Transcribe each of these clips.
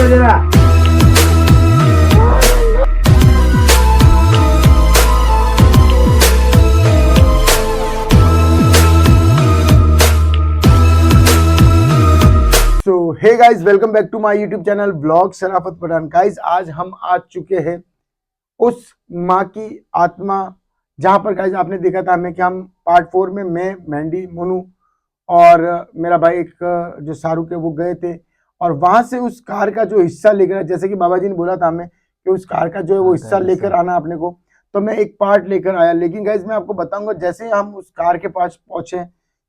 Hey guys, welcome back to my YouTube channel blog Sharafat Pathan. Guys, आज हम आ चुके हैं उस माँ की आत्मा जहां पर गाइस आपने देखा था हमें कि हम पार्ट 4 में मैं, मेहंदी, मोनू और मेरा भाई एक जो शाहरुख है वो गए थे और वहां से उस कार का जो हिस्सा लेकर, जैसे कि बाबा जी ने बोला था हमें कि उस कार का जो है वो हिस्सा लेकर आना अपने को, तो मैं एक पार्ट लेकर आया। लेकिन गाइस मैं आपको बताऊंगा, जैसे हम उस कार के पास पहुंचे,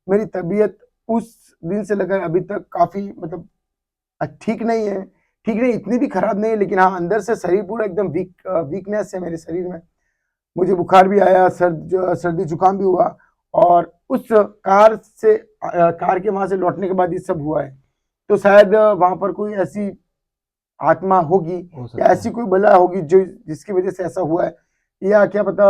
मेरी तबीयत उस दिन से लेकर अभी तक काफी मतलब ठीक नहीं है। ठीक नहीं, इतनी भी खराब नहीं है, लेकिन हाँ अंदर से शरीर पूरा एकदम वीकनेस है मेरे शरीर में। मुझे बुखार भी आया, सर्दी जुकाम भी हुआ और उस कार के वहां से लौटने के बाद ये सब हुआ है। तो शायद वहां पर कोई ऐसी आत्मा होगी या ऐसी कोई बला होगी जो जिसकी वजह से ऐसा हुआ है, या क्या पता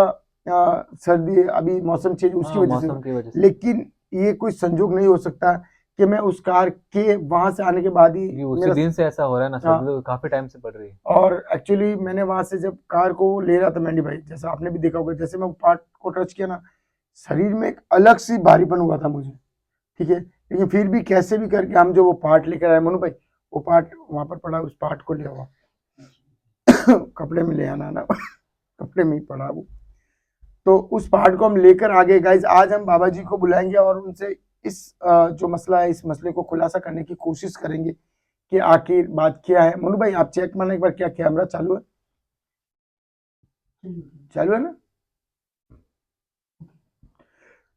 सर्दी अभी मौसम चेंज उसकी वजह से। लेकिन ये कोई संजोग नहीं हो सकता कि मैं उस कार के वहां से आने के बाद ही उसी दिन से ऐसा हो रहा है ना, सर्दी तो काफी टाइम से पड़ रही है। और एक्चुअली मैंने वहां से जब कार को ले रहा था मेंढी भाई, जैसा आपने भी देखा होगा, जैसे मैं पार्ट को टच किया ना, शरीर में एक अलग सी भारीपन हुआ था मुझे। ठीक है, लेकिन फिर भी कैसे भी करके हम जो वो पार्ट लेकर आए, मनु भाई वो पार्ट वहां पर पड़ा, उस पार्ट को ले हुआ कपड़े में ले आना ना कपड़े में ही पड़ा वो। तो उस पार्ट को हम लेकर आ गए। गाइज, आज हम बाबा जी को बुलाएंगे और उनसे इस जो मसला है, इस मसले को खुलासा करने की कोशिश करेंगे कि आखिर बात क्या है। मनु भाई आप चेक मारना एक बार, क्या कैमरा चालू है? चालू है ना?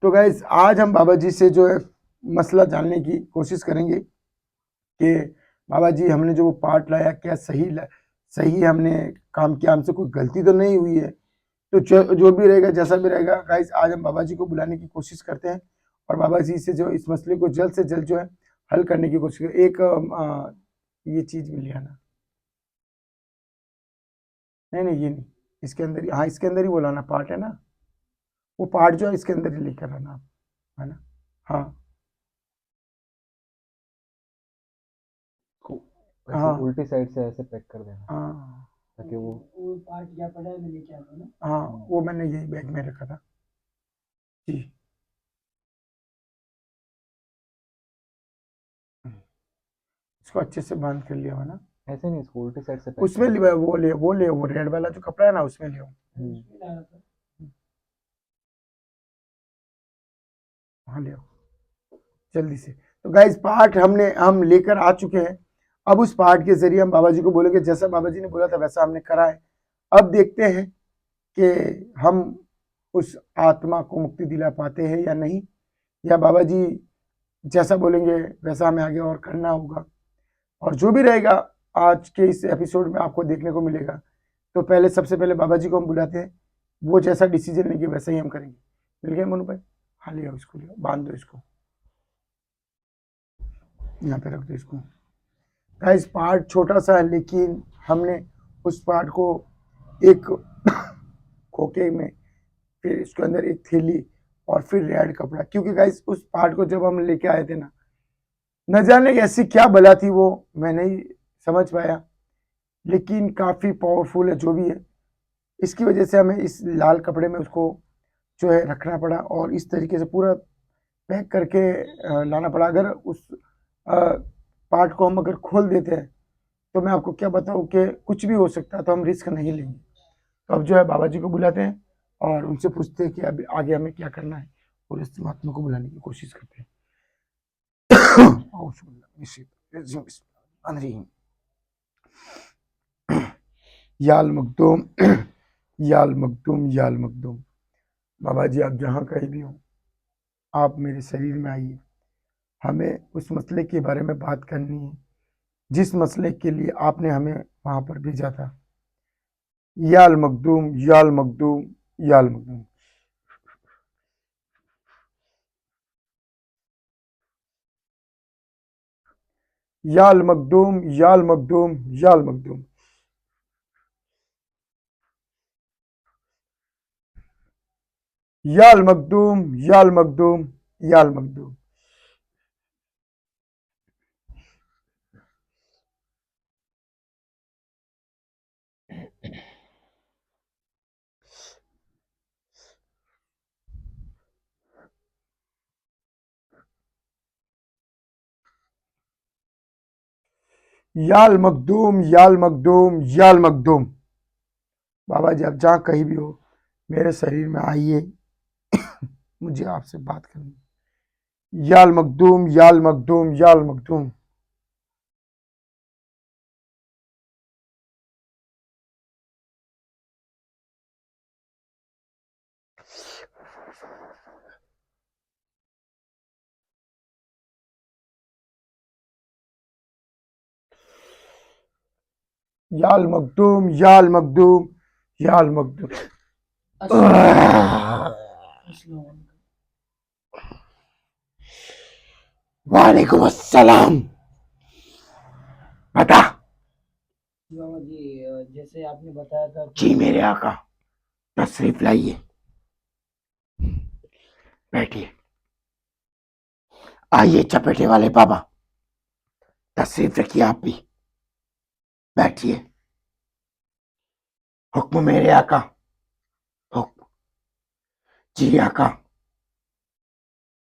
तो गाइज आज हम बाबा जी से जो है मसला जानने की कोशिश करेंगे कि बाबा जी हमने जो वो पार्ट लाया क्या सही हमने काम किया, हमसे कोई गलती तो नहीं हुई है। तो जो भी रहेगा, जैसा भी रहेगा गाइज, आज हम बाबा जी को बुलाने की कोशिश करते हैं और बाबा जी से जो इस मसले को जल्द से जल्द जो है हल करने की कोशिश करें। एक ये चीज मिली है ना? नहीं ये नहीं, इसके अंदर ही, हाँ इसके अंदर ही वो लाना पार्ट है ना, वो पार्ट जो है इसके अंदर ही लेकर आना, है ना? हाँ हाँ उल्टी साइड से ऐसे पैक कर देना हाँ ताकि वो पार्ट क्या पड़ा है मैं लेके आता हूँ ना। हाँ, वो मैंने यही बैग में रखा था जी। इसको अच्छे से बंद कर लिया हो ना? ऐसे नहीं, इसको उल्टी साइड से पैक उसमें लिया वो रेड वाला जो कपड़ा है ना, उसमें लिया। हाँ ले जल्दी से। तो गाइस पार्ट हम लेकर आ चुके हैं। अब उस पार्ट के जरिए हम बाबा जी को बोलेंगे, जैसा बाबा जी ने बोला था वैसा हमने करा है। अब देखते हैं कि हम उस आत्मा को मुक्ति दिला पाते हैं या नहीं, या बाबा जी जैसा बोलेंगे वैसा हमें आगे और करना होगा। और जो भी रहेगा आज के इस एपिसोड में आपको देखने को मिलेगा। तो पहले सबसे पहले बाबा जी को हम बुलाते हैं, वो जैसा डिसीजन लेंगे वैसा ही हम करेंगे। मिल गया मनु भाई? हाँ लिया, इसको लिया, बांध दो इसको, यहाँ पे रख दो इसको। गाइस पार्ट छोटा सा है, लेकिन हमने उस पार्ट को एक खोखे में, फिर इसके अंदर एक थैली और फिर रेड कपड़ा, क्योंकि गाइस उस पार्ट को जब हम लेके आए थे ना, न जाने ऐसी क्या बला थी वो, मैं नहीं समझ पाया, लेकिन काफी पावरफुल है जो भी है। इसकी वजह से हमें इस लाल कपड़े में उसको जो है रखना पड़ा और इस तरीके से पूरा पैक करके लाना पड़ा। अगर उस पार्ट को हम अगर खोल देते हैं तो मैं आपको क्या बताऊं कि कुछ भी हो सकता है, तो हम रिस्क नहीं लेंगे। तो अब जो है बाबा जी को बुलाते हैं और उनसे पूछते हैं कि अभी आगे हमें क्या करना है, और इस महात्मा को बुलाने की कोशिश करते हैं। याल मखदूम याल मखदूम याल मखदूम। बाबा जी आप जहाँ कहीं भी हो, आप मेरे शरीर में आइए। हमें उस मसले के बारे में बात करनी है जिस मसले के लिए आपने हमें वहां पर भेजा था। याल मखदूम याल मखदूम याल मखदूम। याल मखदूम याल मखदूम याल मखदूम। याल मखदूम याल मखदूम याल मखदूम। याल मखदूम, याल मखदूम, याल मखदूम। बाबा जी आप जहाँ कहीं भी हो मेरे शरीर में आइए, मुझे आपसे बात करनी। याल मखदूम, याल मखदूम, याल मखदूम। याल मखदूम, याल मखदूम, याल मखदूम। अस्सलाम। वालेकुम अस्सलाम। बता। बाबा जी जैसे आपने बताया था जी कि मेरे आका, तशरीफ लाइए, बैठिए। आइए चपेटे वाले बाबा, तशरीफ रखिए आप भी, बैठिए। हुक्म मेरे आका, हुक्म। जी आका,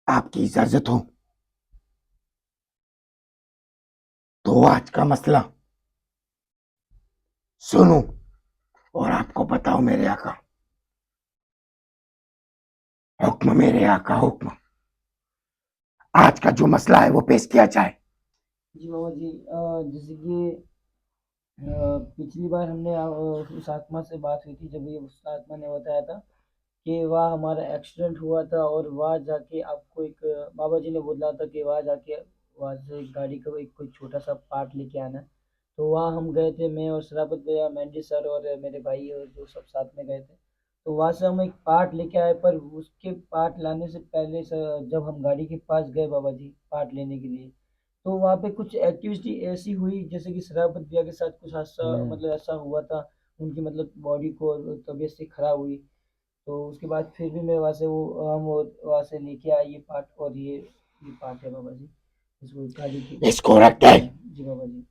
आपकी इजाजत हो तो आज का मसला सुनो और आपको बताओ मेरे आका। हुक्म मेरे आका, हुक्म। आज का जो मसला है वो पेश किया जाए। जी बाबा जी जैसे कि पिछली बार हमने उस आत्मा से बात हुई थी जब ये उस आत्मा ने बताया था कि वहाँ हमारा एक्सीडेंट हुआ था और वहाँ जाके आपको एक बाबा जी ने बोला था कि वहाँ जाके वहाँ से एक गाड़ी का एक कोई छोटा सा पार्ट लेके आना। तो वहाँ हम गए थे, मैं और शराबत भैया, मेंढी सर और मेरे भाई और जो सब साथ में गए थे। तो वहाँ से हम एक पार्ट लेके आए, पर उसके पार्ट लाने से पहले जब हम गाड़ी के पास गए बाबा जी पार्ट लेने के लिए, तो वहाँ पे कुछ एक्टिविटी ऐसी हुई जैसे कि शराबत भैया के साथ कुछ हादसा मतलब ऐसा हुआ था, उनकी मतलब बॉडी को तबीयत से खराब हुई। तो उसके बाद फिर भी मैं वहाँ से वहाँ से लेके आए ये पार्ट, और ये पार्ट है बाबा जी, इसको गाड़ी की। इसको रख दे। जी बाबा जी।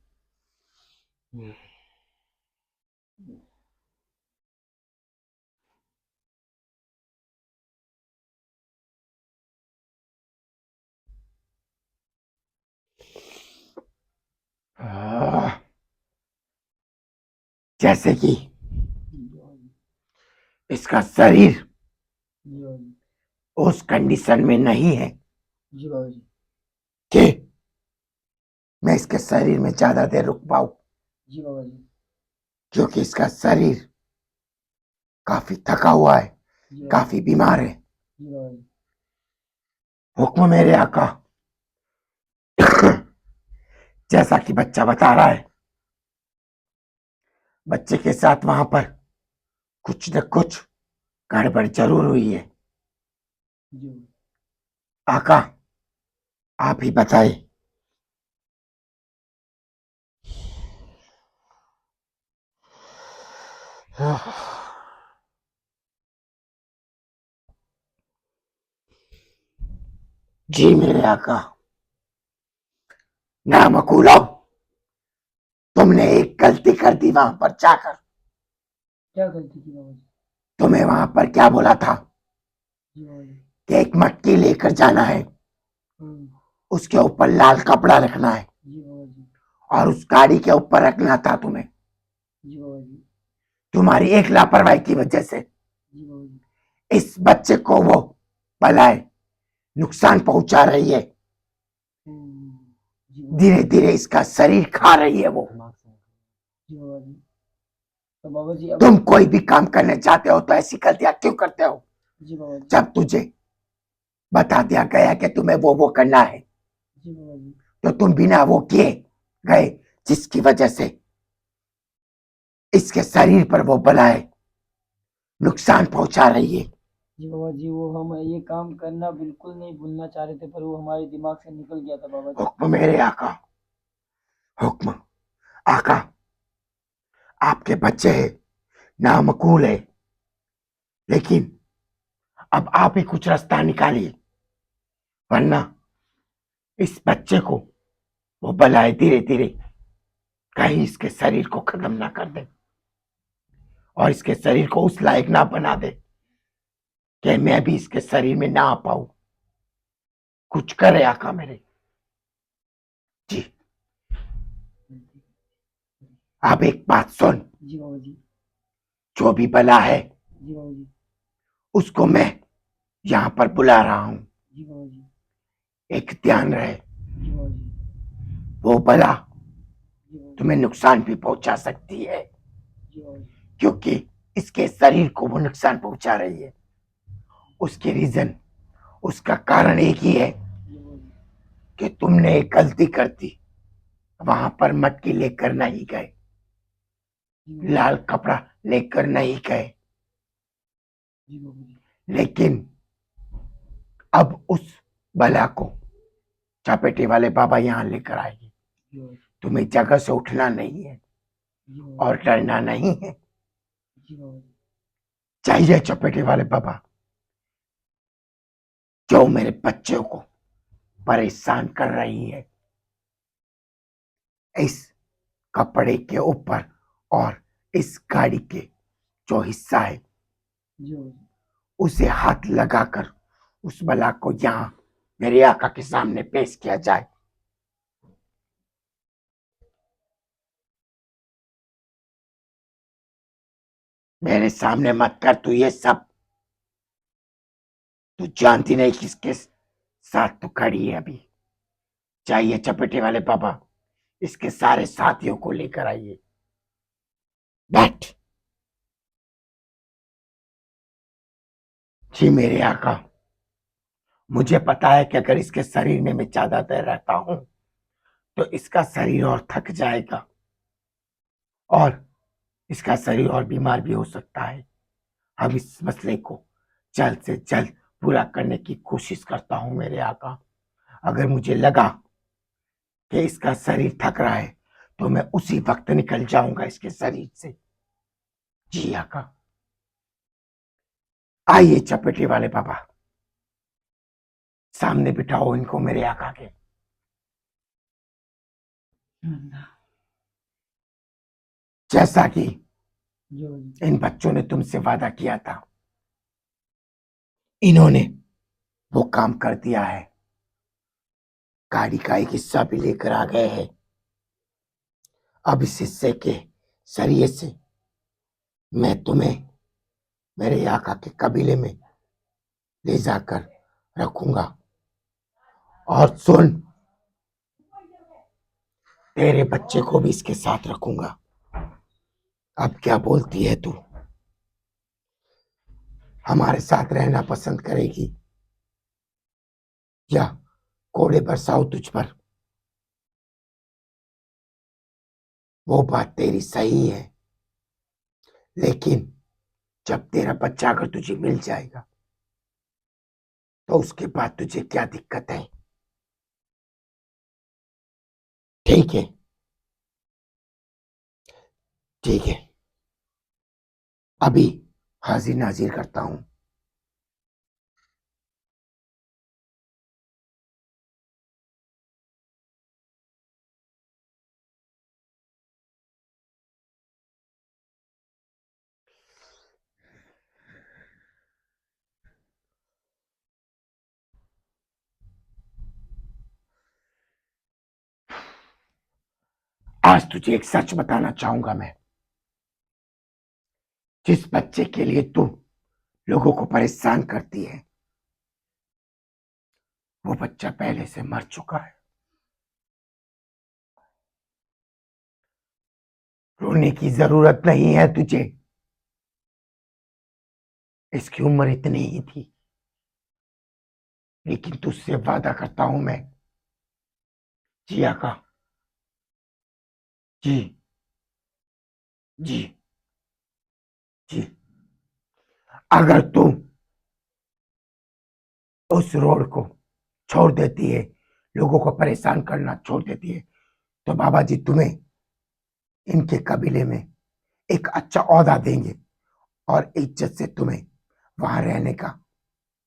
जैसे कि जी बाबा जी। इसका शरीर जी बाबा जी। उस कंडीशन में नहीं है जी बाबा जी। कि मैं इसके शरीर में ज्यादा देर रुक पाऊं, जी बाबा जी। क्योंकि इसका शरीर काफी थका हुआ है, जी बाबा जी। काफी बीमार है। जी बाबा जी। हुक्म मेरे आका। जैसा कि बच्चा बता रहा है, बच्चे के साथ वहां पर कुछ न कुछ गड़बड़ जरूर हुई है। जी आका आप ही बताए। जी मेरे आका। ना मकूलो, तुमने एक गलती कर दी वहां पर जाकर। क्या गलती की बाबा जी? तुम्हें वहां पर क्या बोला था जी बाबा जी। कि एक मटकी लेकर जाना है, हम्म। उसके ऊपर लाल कपड़ा रखना है जी बाबा जी। और उस गाड़ी के ऊपर रखना था तुम्हें। जी बाबा जी। तुम्हारी एक लापरवाही की वजह से जी बाबा जी। इस बच्चे को वो बलाए नुकसान पहुंचा रही है। जी बाबा धीरे धीरे इसका शरीर खा रही है वो। दिमाग से जी बाबा जी। तो बाबा जी अब तुम कोई भी काम करने चाहते हो तो ऐसी गलतियां क्यों करते हो? जी बाबा जी। जब तुझे बता दिया गया कि तुम्हें वो करना है जी बाबा जी। तो तुम बिना वो किए गए, जिसकी वजह से इसके शरीर पर वो बलाएं नुकसान पहुंचा रही है। जी बाबा जी, वो हम ये काम करना बिल्कुल नहीं भूलना चाह रहे थे, पर वो हमारे दिमाग से निकल गया था बाबा जी। हुक्म मेरे आका, हुक्म। आका आपके बच्चे हैं, नामकूल है, लेकिन अब आप ही कुछ रास्ता निकालिए, वरना इस बच्चे को वो बलाए धीरे धीरे कहीं इसके शरीर को खत्म ना कर दे और इसके शरीर को उस लायक ना बना दे कि मैं भी इसके शरीर में ना आ पाऊं। कुछ करे आका मेरे। जी अब एक बात सुन, जी बाबा जी। जो भी बला है जी बाबा जी। उसको मैं यहाँ पर बुला रहा हूँ। जी बाबा जी। एक ध्यान रहे, जी बाबा जी। वो बला जी बाबा जी। तुम्हें नुकसान भी पहुंचा सकती है, जी बाबा जी। क्योंकि इसके शरीर को वो नुकसान पहुंचा रही है। उसके रीजन, उसका कारण एक ही है जी बाबा जी। कि तुमने एक गलती कर दी, वहां पर मटकी लेकर नहीं गए, जी बाबा जी। लाल कपड़ा लेकर नहीं गए, जी बाबा जी। लेकिन अब उस बला को चपेटे वाले बाबा यहाँ लेकर आएंगे। जी बाबा जी। तुम्हें जगह से उठना नहीं है जी बाबा और डरना नहीं है। जी। जी बाबा जी। चाहिए चपेटे वाले बाबा, जो मेरे बच्चों को परेशान कर रही है, इस कपड़े के ऊपर और इस गाड़ी के जो हिस्सा है जी बाबा जी। उसे हाथ लगाकर उस बला को यहाँ मेरे आका के सामने पेश किया जाए। मेरे सामने मत कर तू ये सब, तू जानती नहीं किसके साथ तू खड़ी है अभी। चाहिए चपेटे वाले बाबा, इसके सारे साथियों को लेकर आइए। बैठ। जी मेरे आका, मुझे पता है कि अगर इसके शरीर में मैं ज्यादा देर रहता हूं तो इसका शरीर और थक जाएगा और इसका शरीर और बीमार भी हो सकता है। हम इस मसले को जल्द से जल्द पूरा करने की कोशिश करता हूं मेरे आका। अगर मुझे लगा कि इसका शरीर थक रहा है तो मैं उसी वक्त निकल जाऊंगा इसके शरीर से। जी आका। आइए चपेटे वाले बाबा, सामने बिठाओ इनको मेरे आका के। जैसा कि जी बाबा जी। इन बच्चों ने तुमसे वादा किया था, इन्होंने वो काम कर दिया है। गाड़ी का एक हिस्सा भी लेकर आ गए हैं। अब इस हिस्से के जरिए से मैं तुम्हें मेरे आका के कबीले में ले जाकर रखूंगा। और सुन, तेरे बच्चे को भी इसके साथ रखूंगा। अब क्या बोलती है तू? हमारे साथ रहना पसंद करेगी या कोड़े बरसाओ तुझ पर? वो बात तेरी सही है, लेकिन जब तेरा बच्चा अगर तुझे मिल जाएगा तो उसके बाद तुझे क्या दिक्कत है? ठीक है, ठीक है, अभी हाजिर नाजिर करता हूं। आज तुझे एक सच बताना चाहूंगा मैं। जिस बच्चे के लिए तू लोगों को परेशान करती है, वो बच्चा पहले से मर चुका है। रोने की जरूरत नहीं है तुझे, इसकी उम्र इतनी ही थी। लेकिन तुझसे वादा करता हूं मैं, जी आका, जी, जी, जी, अगर तू उस रोड को छोड़ देती है, लोगों को परेशान करना छोड़ देती है, तो बाबा जी तुम्हें इनके कबीले में एक अच्छा औहदा देंगे और इज्जत से तुम्हें वहां रहने का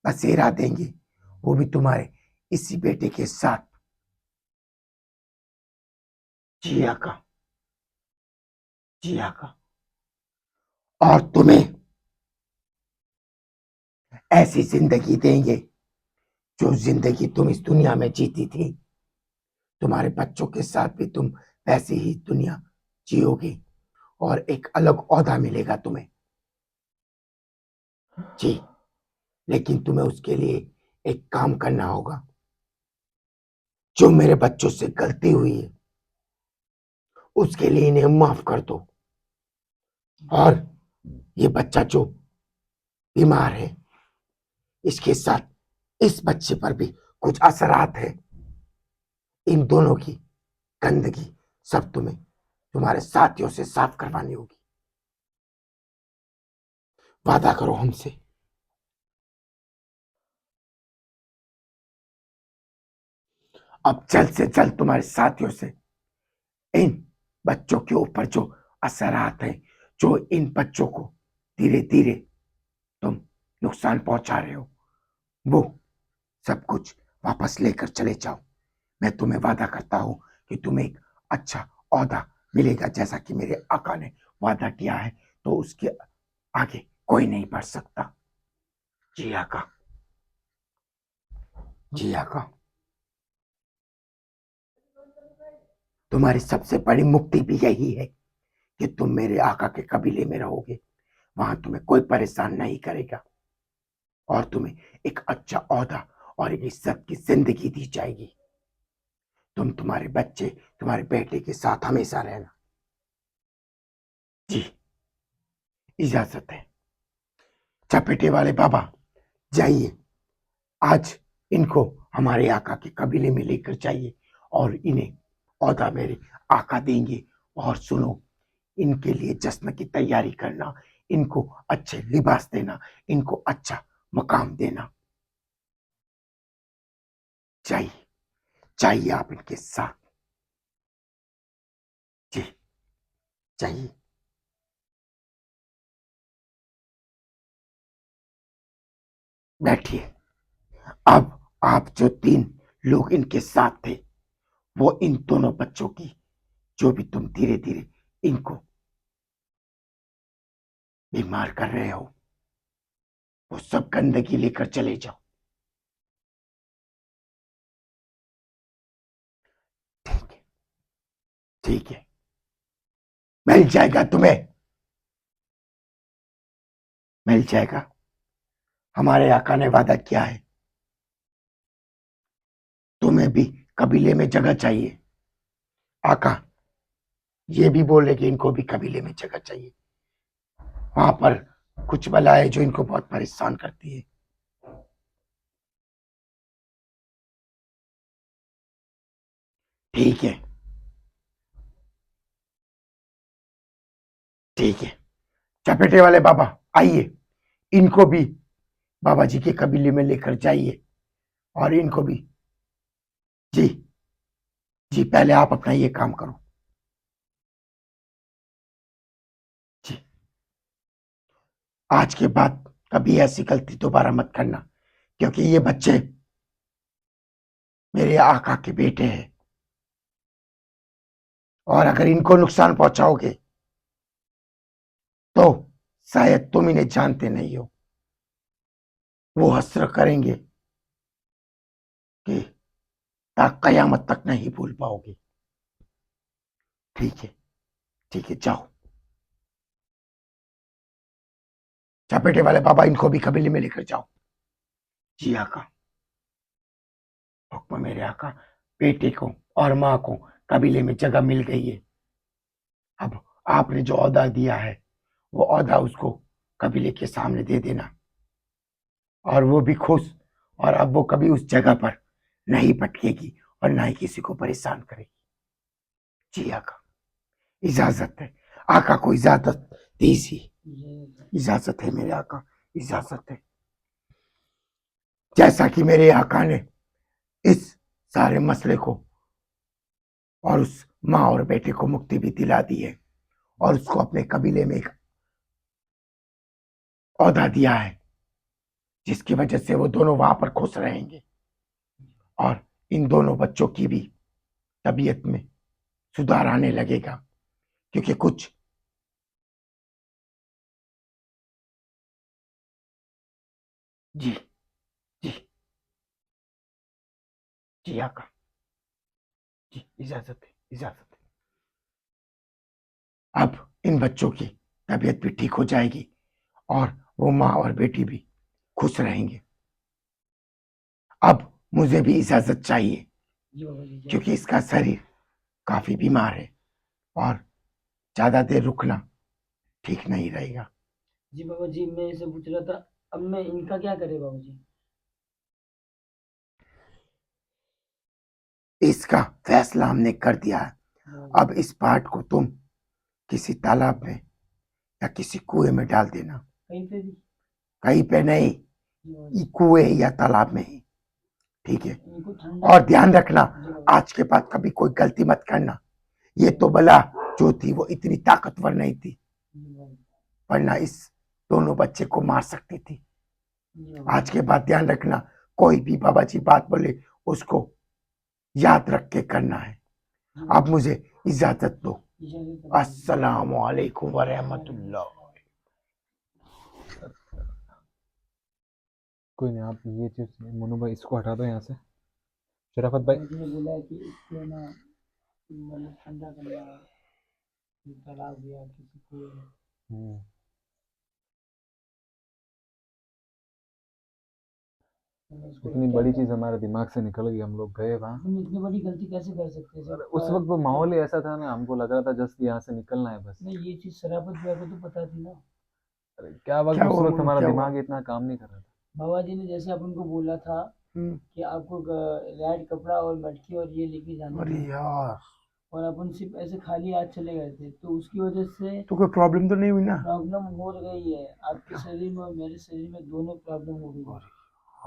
बसेरा देंगे, वो भी तुम्हारे इसी बेटे के साथ। जी आका, जी आका। और तुम्हें ऐसी जिंदगी देंगे जो जिंदगी तुम इस दुनिया में जीती थी। तुम्हारे बच्चों के साथ भी तुम वैसी ही दुनिया जियोगे। और एक अलग ओहदा मिलेगा तुम्हें। जी, लेकिन तुम्हें उसके लिए एक काम करना होगा। जो मेरे बच्चों से गलती हुई है उसके लिए इन्हें माफ कर दो। और ये बच्चा जो बीमार है, इसके साथ इस बच्चे पर भी कुछ असरात है। इन दोनों की गंदगी सब तुम्हें तुम्हारे साथियों से साफ करवानी होगी। वादा करो हमसे। अब जल्द से जल्द तुम्हारे साथियों से इन बच्चों के ऊपर जो असरात हैं, जो इन बच्चों को धीरे धीरे तुम नुकसान पहुंचा रहे हो, वो सब कुछ वापस लेकर चले जाओ। मैं तुम्हें वादा करता हूं कि तुम्हें एक अच्छा ओहदा मिलेगा, जैसा कि मेरे आका ने वादा किया है, तो उसके आगे कोई नहीं बढ़ सकता। जी आका, जी आका। तुम्हारी सबसे बड़ी मुक्ति भी यही है कि तुम मेरे आका के कबीले में रहोगे। वहां तुम्हें कोई परेशान नहीं करेगा और तुम्हें एक अच्छा ओहदा और एक इज्जत की जिंदगी दी जाएगी। तुम तुम्हारे बच्चे, तुम्हारे बेटे के साथ हमेशा रहना। जी, इजाजत है। चपेटे वाले बाबा, जाइए, आज इनको हमारे आका के कबीले में लेकर जाइए और इन्हें ओहदा मेरे आका देंगे। और सुनो, इनके लिए जश्न की तैयारी करना, इनको अच्छे लिबास देना, इनको अच्छा मकाम देना। चाहिए, चाहिए आप इनके साथ। जी, चाहिए। बैठिए। अब आप जो 3 लोग इनके साथ थे, वो इन दोनों बच्चों की जो भी तुम धीरे धीरे इनको बीमार कर रहे हो, वो सब गंदगी लेकर चले जाओ। ठीक है, ठीक है, मिल जाएगा तुम्हें, मिल जाएगा। हमारे आका ने वादा किया है। तुम्हें भी कबीले में जगह चाहिए। आका ये भी बोले कि इनको भी कबीले में जगह चाहिए। वहां पर कुछ बलाएं जो इनको बहुत परेशान करती है। ठीक है, ठीक है। चपेटे वाले बाबा, आइए, इनको भी बाबा जी के कबीले में लेकर जाइए और इनको भी। जी, जी, पहले आप अपना ये काम करो। जी, आज के बाद कभी ऐसी गलती दोबारा मत करना, क्योंकि ये बच्चे मेरे आका के बेटे हैं और अगर इनको नुकसान पहुंचाओगे तो शायद तुम इन्हें जानते नहीं हो। वो हसर करेंगे कि कयामत तक नहीं भूल पाओगे। ठीक है, ठीक है, जाओ। चपेटे वाले बाबा, इनको भी कबीले में लेकर जाओ। जी आका, हुक्म मेरे आका। बेटे को और माँ को कबीले में जगह मिल गई है। अब आपने जो ओहदा दिया है, वो ओहदा उसको कबीले के सामने दे देना और वो भी खुश। और अब वो कभी उस जगह पर नहीं भटकेगी और ना ही किसी को परेशान करेगी। जी आका, इजाजत है। आका को इजाजत दीजिए। इजाजत है मेरे आका, इजाजत है। जैसा कि मेरे आका ने इस सारे मसले को और उस माँ और बेटे को मुक्ति भी दिला दी है और उसको अपने कबीले में एक ओहदा दिया है, जिसकी वजह से वो दोनों वहां पर खुश रहेंगे और इन दोनों बच्चों की भी तबीयत में सुधार आने लगेगा। क्योंकि कुछ जी, जी, जी आका, जी, इजाजत है, इजाजत है। अब इन बच्चों की तबीयत भी ठीक हो जाएगी और वो माँ और बेटी भी खुश रहेंगे। अब मुझे भी इजाजत चाहिए जी बाबा जी जय क्योंकि इसका शरीर काफी बीमार है और ज्यादा देर रुकना ठीक नहीं रहेगा। जी बाबा जी मैं इसे पूछ रहा था, अब मैं इनका क्या करे बाबा जी? इसका फैसला हमने कर दिया है। बाबा अब इस पार्ट को तुम किसी तालाब में या किसी कुएं में डाल देना। कहीं पे भी? कहीं पे नहीं, जी बाबा जी। ये कुएं या तालाब में ही, ठीक है। इनको ठंडा और ध्यान रखना, जी बाबा आज के बाद कभी कोई गलती मत करना। ये तो बला जो थी वो इतनी ताकतवर नहीं थी, जी बाबा जी। वरना इस दोनों बच्चे को मार सकती थी। जी बाबा आज के बाद ध्यान रखना, कोई भी बाबा जी बात बोले उसको याद रख के करना है। जी बाबा अब मुझे इजाजत दो। जी, इजाजत है बाबा जी। अस्सलाम वालेकुम व रहमतुल्लाह। कोई नहीं, आप ये चीज मोनू भाई इसको हटा दो यहाँ से। शराफत भाई, बाबा जी ने बोला है कि इसको ना मतलब ठंडा करना है, तालाब या किसी कुएं में। हम्म, तो इसको इतनी क्या बड़ी करना चीज हमारे दिमाग से निकल गई, हम लोग गए वहाँ। हम इतनी बड़ी गलती कैसे कर सकते हैं और सर? उस वक्त वो माहौल ही ऐसा था ना, हमको लग रहा था जस्ट यहाँ से निकलना है बस। नहीं ये चीज शराफत भैया को तो पता थी ना। अरे क्या वक्त, क्या उस हुआ वक्त मोनू, हमारा क्या हुआ? दिमाग इतना काम नहीं कर रहा था। बाबा जी ने जैसे अपन को बोला था हम्म, कि आपको रेड कपड़ा और मटकी और ये लेके जाना अरे है, यार, और अपन सिर्फ ऐसे खाली हाथ चले गए थे, तो उसकी वजह से तो कोई प्रॉब्लम तो नहीं हुई ना? प्रॉब्लम हो गई है आपके शरीर में और मेरे शरीर में, दोनों प्रॉब्लम हो गई है।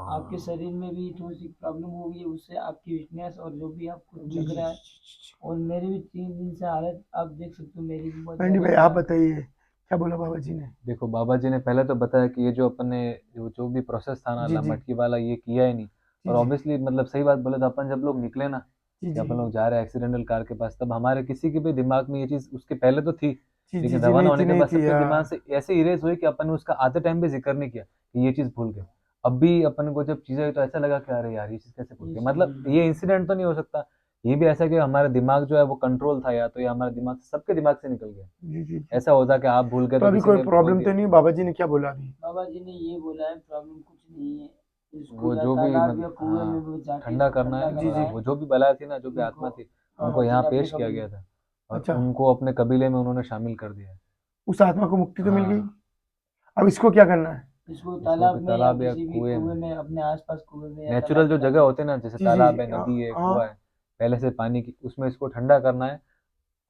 आपके शरीर में भी थोड़ी सी प्रॉब्लम हो गई है, उससे आपकी वीकनेस और जो भी आपको जी लग जी रहा है, जी। और मेरी भी 3 दिन से हालत आप देख सकते हो, मेरी भी बहुत मंडी ज़्यादा भाई आप खराब। बताइए, क्या बोला बाबा जी ने? देखो, बाबा जी ने पहले तो बताया कि ये जो अपन ने जो भी प्रोसेस था ना जी जी मटकी वाला, ये किया ही नहीं। जी और जी ऑब्वियसली मतलब सही बात बोले तो अपन जब लोग निकले ना, जी कि जी अपन लोग जा रहे हैं एक्सीडेंटल कार के पास, तब हमारे किसी के भी दिमाग में ये चीज़ उसके पहले तो थी, जी जी लेकिन जी, रवाना नहीं होने थी के नहीं बाद थी सबके दिमाग यार। से ऐसे इरेज हुई कि अपन ने उसका आते टाइम भी जिक्र नहीं किया कि ये चीज़ भूल गए। अब भी अपन को जब चीज़ें हुई तो ऐसा लगा कि अरे यार ये चीज़ कैसे भूल ये गए, चीज़ मतलब भूल ये गई। इंसिडेंट तो नहीं हो सकता। ये भी ऐसा कि हमारा दिमाग जो है वो कंट्रोल था, या तो ये हमारे दिमाग से, सबके दिमाग से निकल गया। जी जी जी। ऐसा होता कि आप भूल गए तो तो अभी किसी कोई ने बोल प्रॉब्लम दिया। तो नहीं? बाबा जी ने क्या बोला अभी? बाबा जी ने ये बोला है प्रॉब्लम कुछ नहीं है, इसको वो या जो भी तालाब या मतलब, कुएं में हाँ, भी जाके ठंडा इसको करना ठंडा है, जी करना जी। है। वो जो भी बला थी ना, जो भी इनको आत्मा थी, बाबा उनको जी यहाँ ने अपने पेश किया कबीले गया था और अच्छा, उनको अपने कबीले में उन्होंने शामिल कर दिया है। उस आत्मा को मुक्ति तो मिल गई। हाँ, अब इसको क्या करना है? इसको इसको भी तालाब में या तालाब या किसी भी कुएं कुएं में, में, अपने आसपास कुएं में या नेचुरल तालाब जो में जगह डालना होते हैं ना, जैसे जी जी तालाब है, नदी है, हाँ कुआं है, पहले से पानी की, उसमें इसको ठंडा करना है।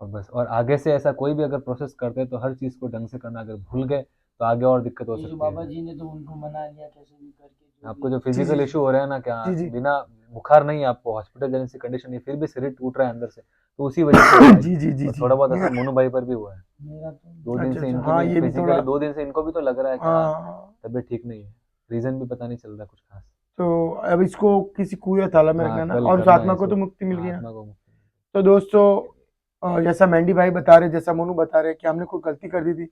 और बस, और आगे से ऐसा कोई भी अगर प्रोसेस करते हैं तो हर चीज़ को ढंग से करना, अगर भूल गए तो आगे और दिक्कत हो है। ये जो सकती है बाबा फिर। जी ने तो उनको मना लिया कैसे भी करके, जो आपको भी जो जी जी फिजिकल इशू हो रहा है ना, क्या जी जी बिना बुखार नहीं है, आपको हॉस्पिटल जाने से कंडीशन है, फिर भी शरीर टूट रहा है अंदर से, तो उसी वजह से हो रहा है जी ये। जी जी और जी। थोड़ा बहुत असर मोनू भाई पर भी हुआ है। मेरा तो 2 दिन अच्छा से अच्छा, इनकी हाँ भी ये भी थोड़ा, फिजिकली 2 दिन से इनको भी तो लग रहा है कि हाँ, हाँ। तबीयत ठीक नहीं है। रीजन भी पता नहीं चल रहा कुछ खास। तो अब इसको किसी कुएं या तालाब में हाँ, रखना ना, कल और उस करना है आत्मा को इसको। तो मुक्ति मिल हाँ, गई ना। आत्मा को मुक्ति। तो दोस्तों, जैसा मेंडी भाई बता रहे, जैसा मोनू बता रहे कि हमने कोई गलती कर दी थी,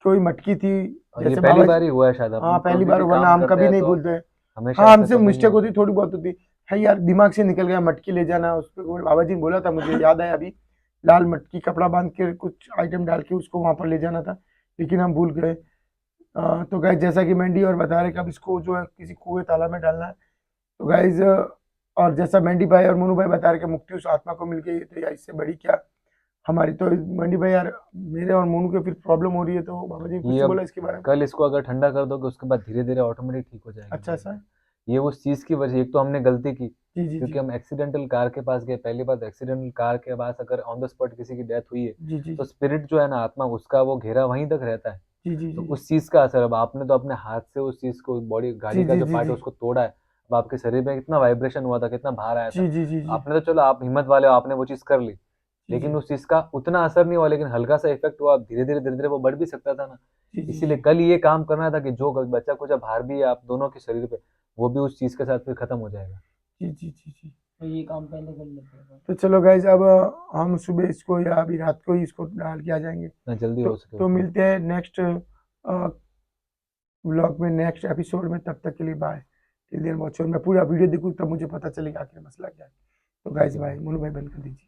कोई मटकी थी, और ये जैसे पहली बाबा जी। बार ही हुआ है शायद, हाँ अपन पहली कभी बार, भी वरना काम हम करते कभी हैं नहीं तो भूलते। हमेशा हाँ ऐसा हमसे कभी नहीं मिस्टेक होती, होता। थोड़ी बहुत होती है यार, दिमाग से निकल गया, मटकी ले जाना उस पर, बाबा जी ने बोला था, मुझे याद है अभी, लाल मटकी कपड़ा बांध के कुछ आइटम डाल के उसको वहां पर ले जाना था, लेकिन हम भूल गए। तो गाइज जैसा कि मेंडी और बता रहे कि अब इसको जो है किसी कुएं तालाब में डालना है। तो गाइज, और जैसा मेंडी भाई और मोनू भाई बता रहे कि मुक्ति उस आत्मा को मिल गई, तो यार इससे बड़ी क्या हमारी तो। मेंडी भाई यार, मेरे और मोनू के फिर प्रॉब्लम हो रही है, तो बाबा जी ने ये कुछ अब बोला इसके बारे में? कल इसको अगर ठंडा कर दोगे, उसके बाद धीरे धीरे ऑटोमेटिक ठीक हो जाएगी अच्छा धीरे सा। धीरे। ये उस चीज़ की वजह, एक तो हमने गलती की जी जी क्योंकि जी हम एक्सीडेंटल कार के पास गए। पहली बात, एक्सीडेंटल कार के पास अगर ऑन द स्पॉट किसी की डेथ हुई है जी जी तो स्पिरिट जो है ना, आत्मा, उसका वो घेरा वहीं तक रहता है। जी जी तो जी उस चीज़ का असर, अब आपने तो अपने हाथ से उस चीज़ को, बॉडी, जी गाड़ी का जी जो जी पार्ट है जी उसको तोड़ा है। अब आपके शरीर में कितना वाइब्रेशन हुआ था, कितना भार आया था। जी जी जी जी आपने तो चलो, आप हिम्मत वाले हो, आपने वो चीज़ कर ली, जी जी लेकिन उस चीज़ का उतना असर नहीं हुआ, लेकिन हल्का सा इफेक्ट हुआ। अब धीरे धीरे वो बढ़ भी सकता था ना। जी जी इसीलिए कल ये काम करना था कि जो बच्चा कुछ भार भी है आप दोनों के शरीर पे, वो भी उस चीज़ के साथ फिर खत्म हो जाएगा। जी जी जी जी। तो ये काम पहले कर लेते हैं। तो चलो गाइज, अब हम सुबह इसको या अभी रात को ही इसको डाल के आ जाएंगे। जितना जल्दी तो हो सके उतना। मिलते हैं नेक्स्ट व्लॉग में, नेक्स्ट एपिसोड में। तब तक के लिए बाय, टिल देन वॉच। और मैं पूरा वीडियो देखूँ तब मुझे पता चलेगा आखिर मसला क्या है। तो ठीक गाइज है बाय, भाई। मोनू भाई बंद कर दीजिए।